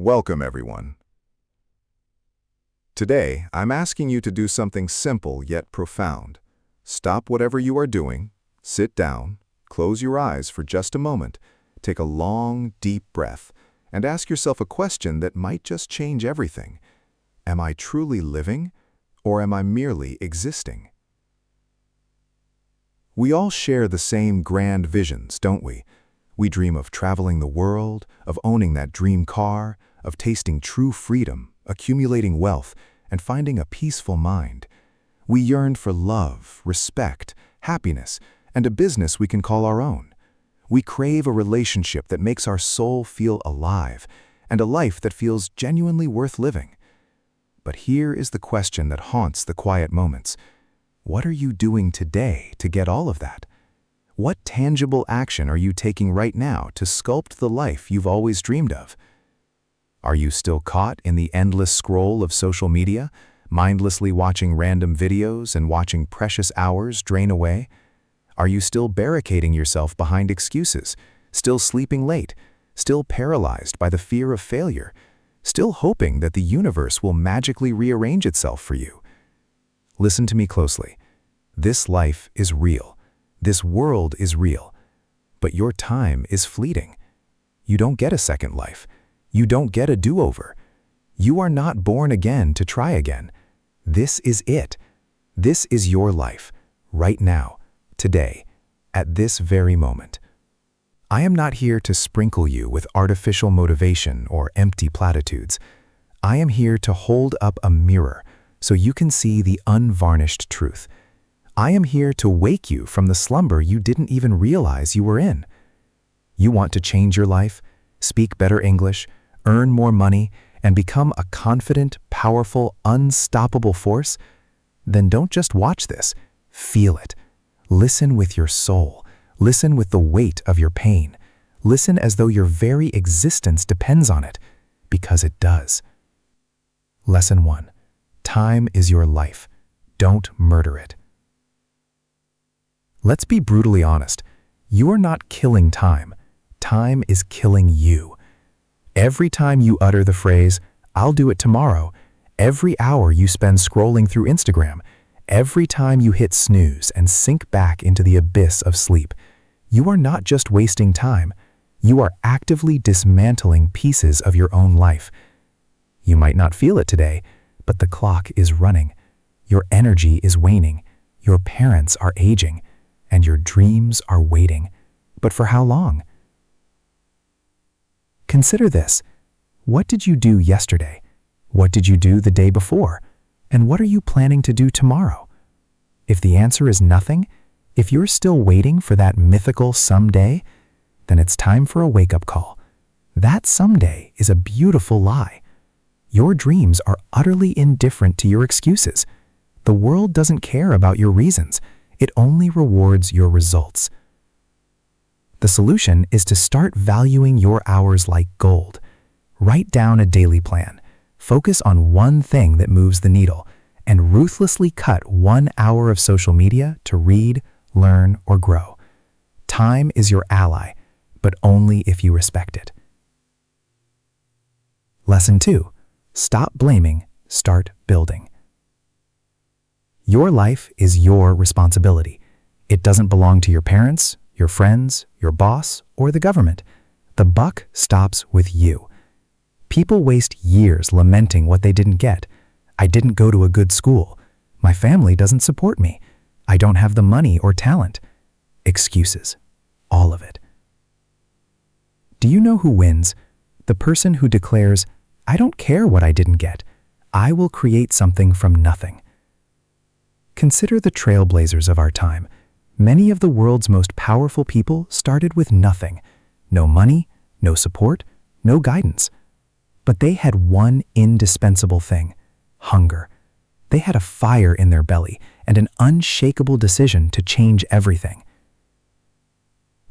Welcome, everyone. Today, I'm asking you to do something simple yet profound. Stop whatever you are doing, sit down, close your eyes for just a moment, take a long, deep breath, and ask yourself a question that might just change everything. Am I truly living, or am I merely existing? We all share the same grand visions, don't we? We dream of traveling the world, of owning that dream car, of tasting true freedom, accumulating wealth, and finding a peaceful mind. We yearn for love, respect, happiness, and a business we can call our own. We crave a relationship that makes our soul feel alive, and a life that feels genuinely worth living. But here is the question that haunts the quiet moments. What are you doing today to get all of that? What tangible action are you taking right now to sculpt the life you've always dreamed of? Are you still caught in the endless scroll of social media, mindlessly watching random videos and watching precious hours drain away? Are you still barricading yourself behind excuses, still sleeping late, still paralyzed by the fear of failure, still hoping that the universe will magically rearrange itself for you? Listen to me closely. This life is real. This world is real. But your time is fleeting. You don't get a second life. You don't get a do-over. You are not born again to try again. This is it. This is your life, right now, today, at this very moment. I am not here to sprinkle you with artificial motivation or empty platitudes. I am here to hold up a mirror so you can see the unvarnished truth. I am here to wake you from the slumber you didn't even realize you were in. You want to change your life, speak better English, earn more money, and become a confident, powerful, unstoppable force? Then don't just watch this. Feel it. Listen with your soul. Listen with the weight of your pain. Listen as though your very existence depends on it, because it does. Lesson 1. Time is your life. Don't murder it. Let's be brutally honest. You are not killing time. Time is killing you. Every time you utter the phrase, "I'll do it tomorrow," every hour you spend scrolling through Instagram, every time you hit snooze and sink back into the abyss of sleep, you are not just wasting time. You are actively dismantling pieces of your own life. You might not feel it today, but the clock is running. Your energy is waning. Your parents are aging. And your dreams are waiting. But for how long? Consider this. What did you do yesterday? What did you do the day before? And what are you planning to do tomorrow? If the answer is nothing, if you're still waiting for that mythical someday, then it's time for a wake-up call. That someday is a beautiful lie. Your dreams are utterly indifferent to your excuses. The world doesn't care about your reasons. It only rewards your results. The solution is to start valuing your hours like gold. Write down a daily plan. Focus on one thing that moves the needle, and ruthlessly cut 1 hour of social media to read, learn, or grow. Time is your ally, but only if you respect it. Lesson 2. Stop blaming, start building. Your life is your responsibility. It doesn't belong to your parents, your friends, your boss, or the government. The buck stops with you. People waste years lamenting what they didn't get. I didn't go to a good school. My family doesn't support me. I don't have the money or talent. Excuses. All of it. Do you know who wins? The person who declares, "I don't care what I didn't get. I will create something from nothing." Consider the trailblazers of our time. Many of the world's most powerful people started with nothing. No money, no support, no guidance. But they had one indispensable thing: hunger. They had a fire in their belly and an unshakable decision to change everything.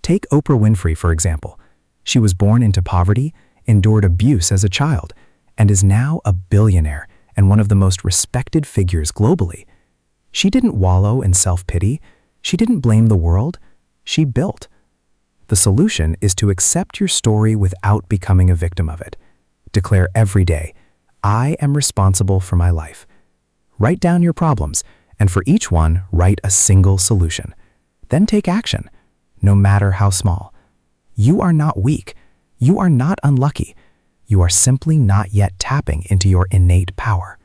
Take Oprah Winfrey, for example. She was born into poverty, endured abuse as a child, and is now a billionaire and one of the most respected figures globally. She didn't wallow in self-pity. She didn't blame the world. She built. The solution is to accept your story without becoming a victim of it. Declare every day, I am responsible for my life. Write down your problems, and for each one, write a single solution. Then take action, no matter how small. You are not weak. You are not unlucky. You are simply not yet tapping into your innate power.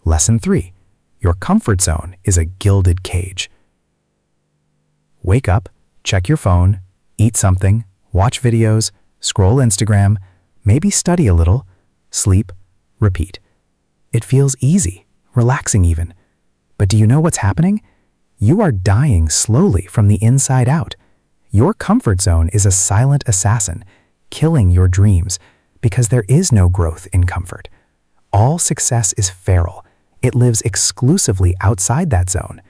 Lesson 3. Your comfort zone is a gilded cage. Wake up, check your phone, eat something, watch videos, scroll Instagram, maybe study a little, sleep, repeat. It feels easy, relaxing even. But do you know what's happening? You are dying slowly from the inside out. Your comfort zone is a silent assassin, killing your dreams, because there is no growth in comfort. All success is feral. It lives exclusively outside that zone.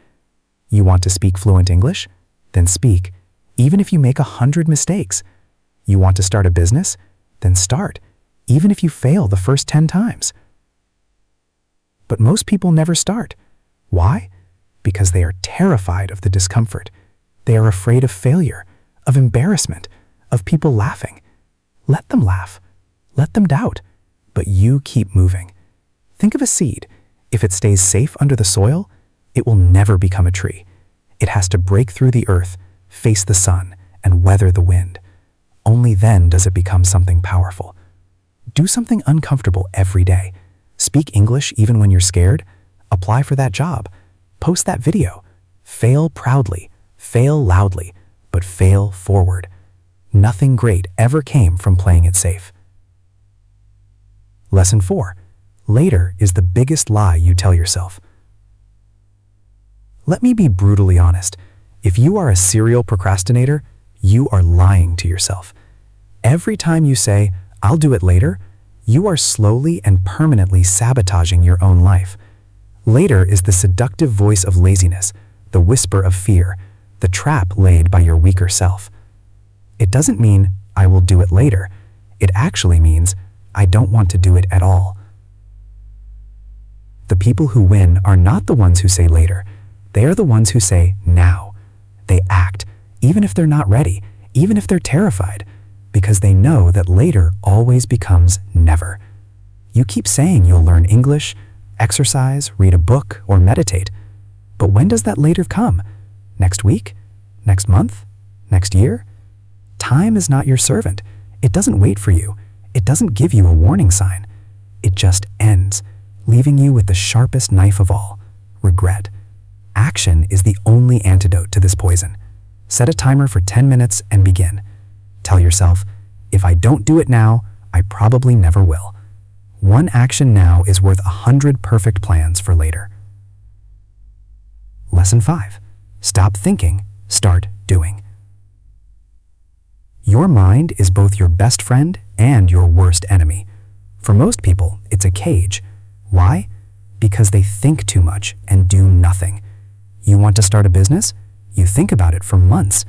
You want to speak fluent English? Then speak, even if you make 100 mistakes. You want to start a business? Then start, even if you fail the first 10 times. But most people never start. Why? Because they are terrified of the discomfort. They are afraid of failure, of embarrassment, of people laughing. Let them laugh. Let them doubt. But you keep moving. Think of a seed. If it stays safe under the soil, it will never become a tree. It has to break through the earth, face the sun, and weather the wind. Only then does it become something powerful. Do something uncomfortable every day. Speak English even when you're scared. Apply for that job. Post that video. Fail proudly. Fail loudly. But fail forward. Nothing great ever came from playing it safe. Lesson 4. Later is the biggest lie you tell yourself. Let me be brutally honest. If you are a serial procrastinator, you are lying to yourself. Every time you say, I'll do it later, you are slowly and permanently sabotaging your own life. Later is the seductive voice of laziness, the whisper of fear, the trap laid by your weaker self. It doesn't mean, I will do it later. It actually means, I don't want to do it at all. The people who win are not the ones who say later. They are the ones who say now. They act, even if they're not ready, even if they're terrified, because they know that later always becomes never. You keep saying you'll learn English, exercise, read a book, or meditate. But when does that later come? Next week? Next month? Next year? Time is not your servant. It doesn't wait for you. It doesn't give you a warning sign. It just ends, leaving you with the sharpest knife of all, regret. Action is the only antidote to this poison. Set a timer for 10 minutes and begin. Tell yourself, if I don't do it now, I probably never will. One action now is worth 100 perfect plans for later. Lesson 5. Stop thinking, start doing. Your mind is both your best friend and your worst enemy. For most people, it's a cage. Why? Because they think too much and do nothing. You want to start a business? You think about it for months.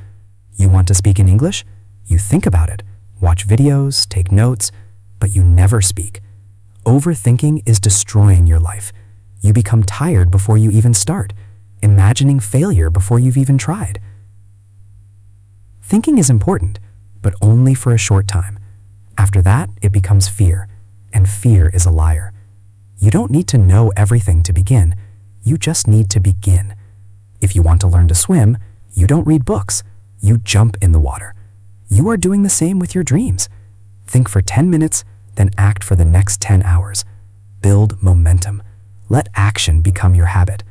You want to speak in English? You think about it, watch videos, take notes, but you never speak. Overthinking is destroying your life. You become tired before you even start, imagining failure before you've even tried. Thinking is important, but only for a short time. After that, it becomes fear, and fear is a liar. You don't need to know everything to begin. You just need to begin. If you want to learn to swim, you don't read books. You jump in the water. You are doing the same with your dreams. Think for 10 minutes, then act for the next 10 hours. Build momentum. Let action become your habit.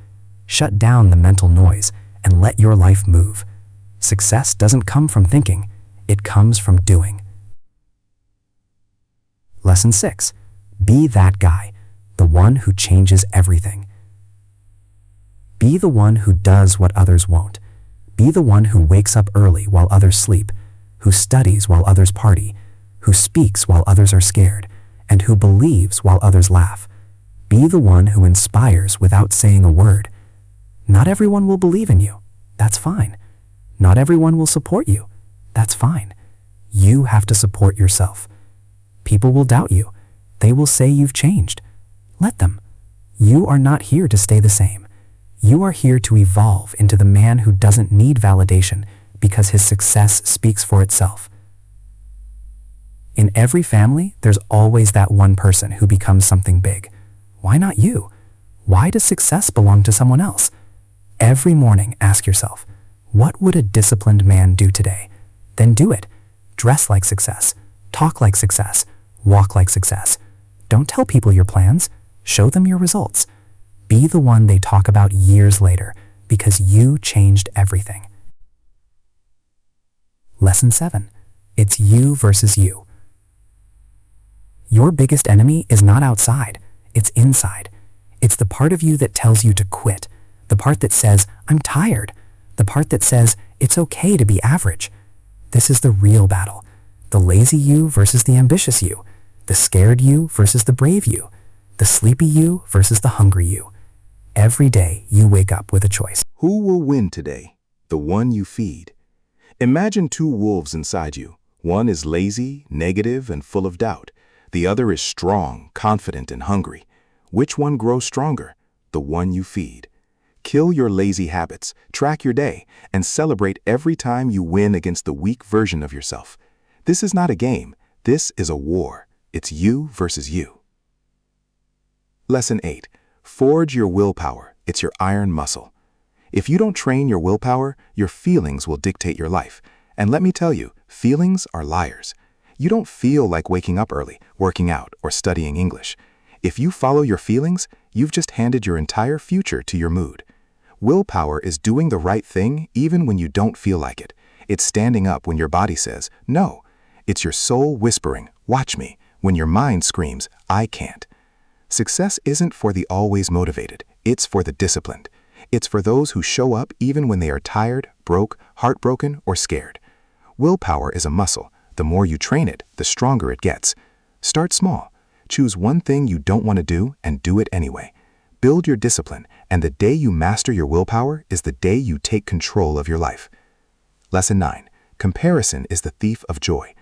Shut down the mental noise and let your life move. Success doesn't come from thinking. It comes from doing. Lesson 6. Be that guy, the one who changes everything. Be the one who does what others won't. Be the one who wakes up early while others sleep, who studies while others party, who speaks while others are scared, and who believes while others laugh. Be the one who inspires without saying a word. Not everyone will believe in you. That's fine. Not everyone will support you. That's fine. You have to support yourself. People will doubt you. They will say you've changed. Let them. You are not here to stay the same. You are here to evolve into the man who doesn't need validation because his success speaks for itself. In every family, there's always that one person who becomes something big. Why not you? Why does success belong to someone else? Every morning, ask yourself, what would a disciplined man do today? Then do it. Dress like success. Talk like success. Walk like success. Don't tell people your plans. Show them your results. Be the one they talk about years later, because you changed everything. Lesson 7. It's you versus you. Your biggest enemy is not outside, it's inside. It's the part of you that tells you to quit, the part that says, I'm tired, the part that says, it's okay to be average. This is the real battle. The lazy you versus the ambitious you, the scared you versus the brave you, the sleepy you versus the hungry you. Every day you wake up with a choice. Who will win today? The one you feed. Imagine two wolves inside you. One is lazy, negative, and full of doubt. The other is strong, confident, and hungry. Which one grows stronger? The one you feed. Kill your lazy habits, track your day, and celebrate every time you win against the weak version of yourself. This is not a game. This is a war. It's you versus you. Lesson 8. Forge your willpower. It's your iron muscle. If you don't train your willpower, your feelings will dictate your life. And let me tell you, feelings are liars. You don't feel like waking up early, working out, or studying English. If you follow your feelings, you've just handed your entire future to your mood. Willpower is doing the right thing even when you don't feel like it. It's standing up when your body says, no. It's your soul whispering, watch me, when your mind screams, I can't. Success isn't for the always motivated. It's for the disciplined. It's for those who show up even when they are tired, broke, heartbroken, or scared. Willpower is a muscle. The more you train it, the stronger it gets. Start small. Choose one thing you don't want to do and do it anyway. Build your discipline, and the day you master your willpower is the day you take control of your life. Lesson 9. Comparison is the thief of joy.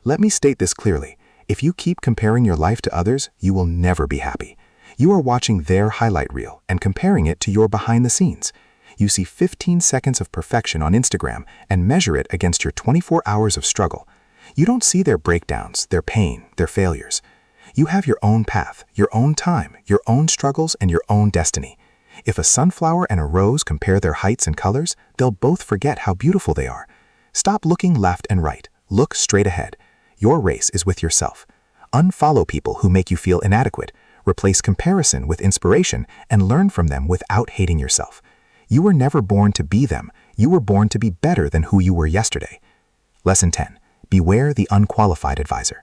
Let me state this clearly. If you keep comparing your life to others, you will never be happy. You are watching their highlight reel and comparing it to your behind the scenes. You see 15 seconds of perfection on Instagram and measure it against your 24 hours of struggle. You don't see their breakdowns, their pain, their failures. You have your own path, your own time, your own struggles, and your own destiny. If a sunflower and a rose compare their heights and colors, they'll both forget how beautiful they are. Stop looking left and right. Look straight ahead. Your race is with yourself. Unfollow people who make you feel inadequate. Replace comparison with inspiration and learn from them without hating yourself. You were never born to be them. You were born to be better than who you were yesterday. Lesson 10. Beware the unqualified advisor.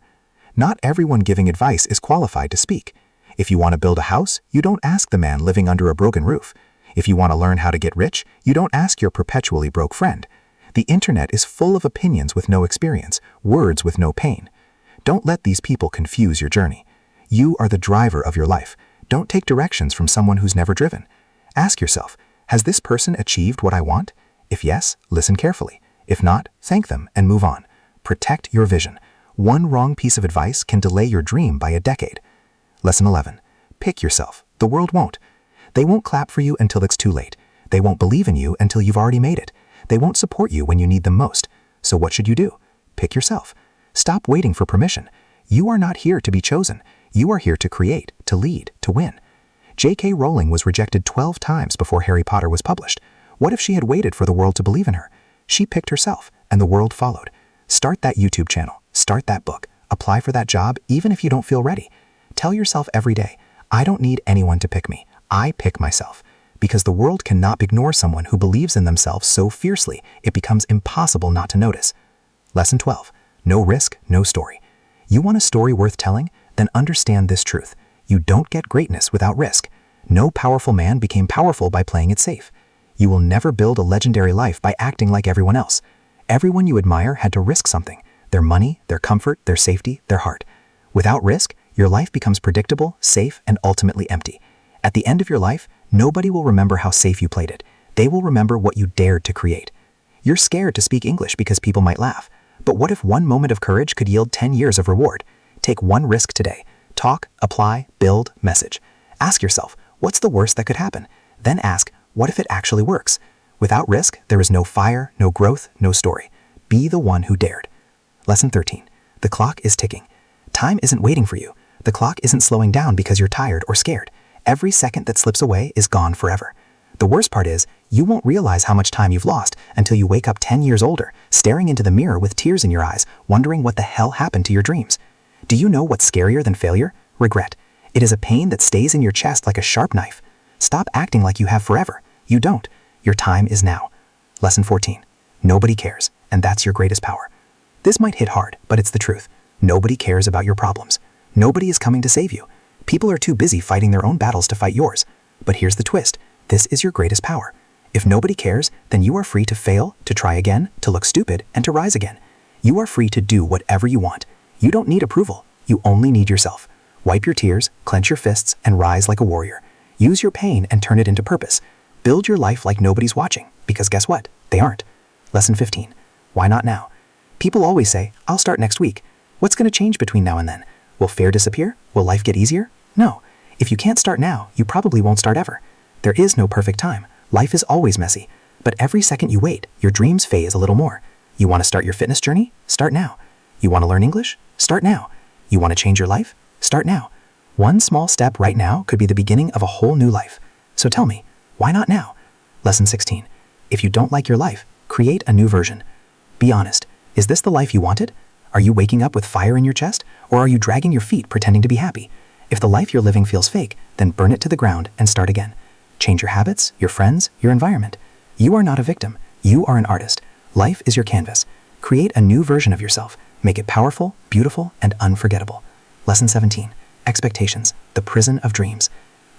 Not everyone giving advice is qualified to speak. If you want to build a house, you don't ask the man living under a broken roof. If you want to learn how to get rich, you don't ask your perpetually broke friend. The internet is full of opinions with no experience, words with no pain. Don't let these people confuse your journey. You are the driver of your life. Don't take directions from someone who's never driven. Ask yourself, has this person achieved what I want? If yes, listen carefully. If not, thank them and move on. Protect your vision. One wrong piece of advice can delay your dream by a decade. Lesson 11. Pick yourself. The world won't. They won't clap for you until it's too late. They won't believe in you until you've already made it. They won't support you when you need them most. So what should you do? Pick yourself. Stop waiting for permission. You are not here to be chosen. You are here to create, to lead, to win. J.K. Rowling was rejected 12 times before Harry Potter was published. What if she had waited for the world to believe in her? She picked herself, and the world followed. Start that YouTube channel. Start that book. Apply for that job even if you don't feel ready. Tell yourself every day, I don't need anyone to pick me. I pick myself. Because the world cannot ignore someone who believes in themselves so fiercely, it becomes impossible not to notice. Lesson 12. No risk, no story. You want a story worth telling? Then understand this truth. You don't get greatness without risk. No powerful man became powerful by playing it safe. You will never build a legendary life by acting like everyone else. Everyone you admire had to risk something. Their money, their comfort, their safety, their heart. Without risk, your life becomes predictable, safe, and ultimately empty. At the end of your life, nobody will remember how safe you played it. They will remember what you dared to create. You're scared to speak English because people might laugh. But what if one moment of courage could yield 10 years of reward? Take one risk today. Talk, apply, build, message. Ask yourself, what's the worst that could happen? Then ask, what if it actually works? Without risk, there is no fire, no growth, no story. Be the one who dared. Lesson 13. The clock is ticking. Time isn't waiting for you. The clock isn't slowing down because you're tired or scared. Every second that slips away is gone forever. The worst part is, you won't realize how much time you've lost until you wake up 10 years older, staring into the mirror with tears in your eyes, wondering what the hell happened to your dreams. Do you know what's scarier than failure? Regret. It is a pain that stays in your chest like a sharp knife. Stop acting like you have forever. You don't. Your time is now. Lesson 14. Nobody cares, and that's your greatest power. This might hit hard, but it's the truth. Nobody cares about your problems. Nobody is coming to save you. People are too busy fighting their own battles to fight yours. But here's the twist. This is your greatest power. If nobody cares, then you are free to fail, to try again, to look stupid, and to rise again. You are free to do whatever you want. You don't need approval. You only need yourself. Wipe your tears, clench your fists, and rise like a warrior. Use your pain and turn it into purpose. Build your life like nobody's watching, because guess what? They aren't. Lesson 15. Why not now? People always say, I'll start next week. What's going to change between now and then? Will fear disappear? Will life get easier? No. If you can't start now, you probably won't start ever. There is no perfect time. Life is always messy. But every second you wait, your dreams phase a little more. You want to start your fitness journey? Start now. You want to learn English? Start now. You want to change your life? Start now. One small step right now could be the beginning of a whole new life. So tell me, why not now? Lesson 16. If you don't like your life, create a new version. Be honest. Is this the life you wanted? Are you waking up with fire in your chest, or are you dragging your feet pretending to be happy? If the life you're living feels fake, then burn it to the ground and start again. Change your habits, your friends, your environment. You are not a victim. You are an artist. Life is your canvas. Create a new version of yourself. Make it powerful, beautiful, and unforgettable. Lesson 17. Expectations, the prison of dreams.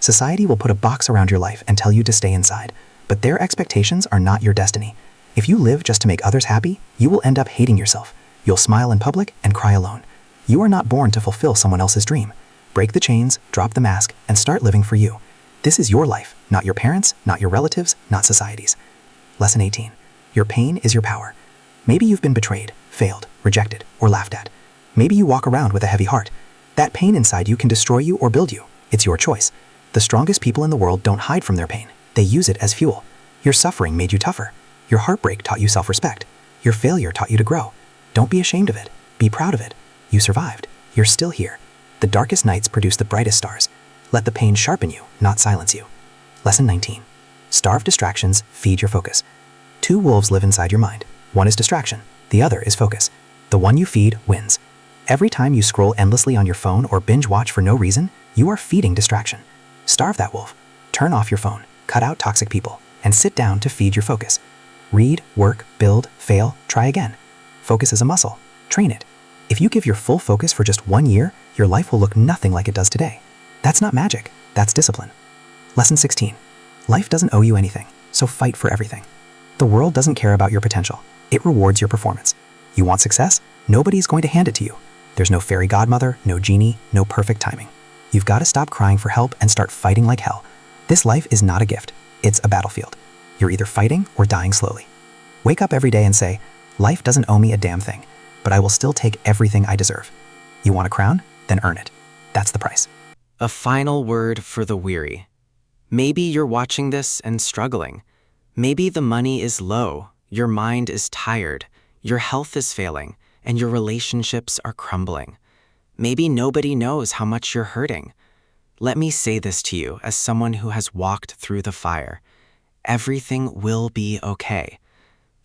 Society will put a box around your life and tell you to stay inside, but their expectations are not your destiny. If you live just to make others happy, you will end up hating yourself. You'll smile in public and cry alone. You are not born to fulfill someone else's dream. Break the chains, drop the mask, and start living for you. This is your life, not your parents', not your relatives', not society's. Lesson 18. Your pain is your power. Maybe you've been betrayed, failed, rejected, or laughed at. Maybe you walk around with a heavy heart. That pain inside you can destroy you or build you. It's your choice. The strongest people in the world don't hide from their pain. They use it as fuel. Your suffering made you tougher. Your heartbreak taught you self-respect. Your failure taught you to grow. Don't be ashamed of it. Be proud of it. You survived. You're still here. The darkest nights produce the brightest stars. Let the pain sharpen you, not silence you. Lesson 19. Starve distractions, feed your focus. Two wolves live inside your mind. One is distraction. The other is focus. The one you feed wins. Every time you scroll endlessly on your phone or binge watch for no reason, you are feeding distraction. Starve that wolf. Turn off your phone, cut out toxic people, and sit down to feed your focus. Read, work, build, fail, try again. Focus is a muscle. Train it. If you give your full focus for just 1 year, your life will look nothing like it does today. That's not magic. That's discipline. Lesson 16. Life doesn't owe you anything, so fight for everything. The world doesn't care about your potential. It rewards your performance. You want success? Nobody's going to hand it to you. There's no fairy godmother, no genie, no perfect timing. You've got to stop crying for help and start fighting like hell. This life is not a gift. It's a battlefield. You're either fighting or dying slowly. Wake up every day and say, life doesn't owe me a damn thing, but I will still take everything I deserve. You want a crown? Then earn it. That's the price. A final word for the weary. Maybe you're watching this and struggling. Maybe the money is low, your mind is tired, your health is failing, and your relationships are crumbling. Maybe nobody knows how much you're hurting. Let me say this to you as someone who has walked through the fire. Everything will be okay.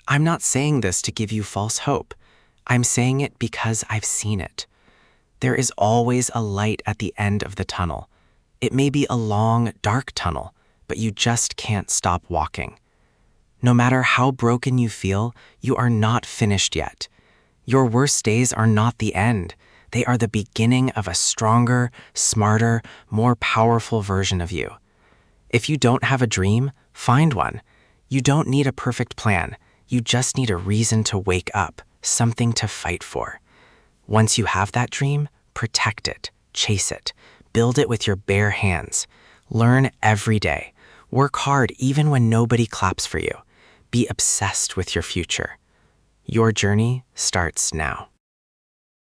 I'm not saying this to give you false hope. I'm saying it because I've seen it. There is always a light at the end of the tunnel. It may be a long, dark tunnel, but you just can't stop walking. No matter how broken you feel, you are not finished yet. Your worst days are not the end. They are the beginning of a stronger, smarter, more powerful version of you. If you don't have a dream, find one. You don't need a perfect plan. You just need a reason to wake up, something to fight for. Once you have that dream, protect it, chase it, build it with your bare hands. Learn every day. Work hard even when nobody claps for you. Be obsessed with your future. Your journey starts now.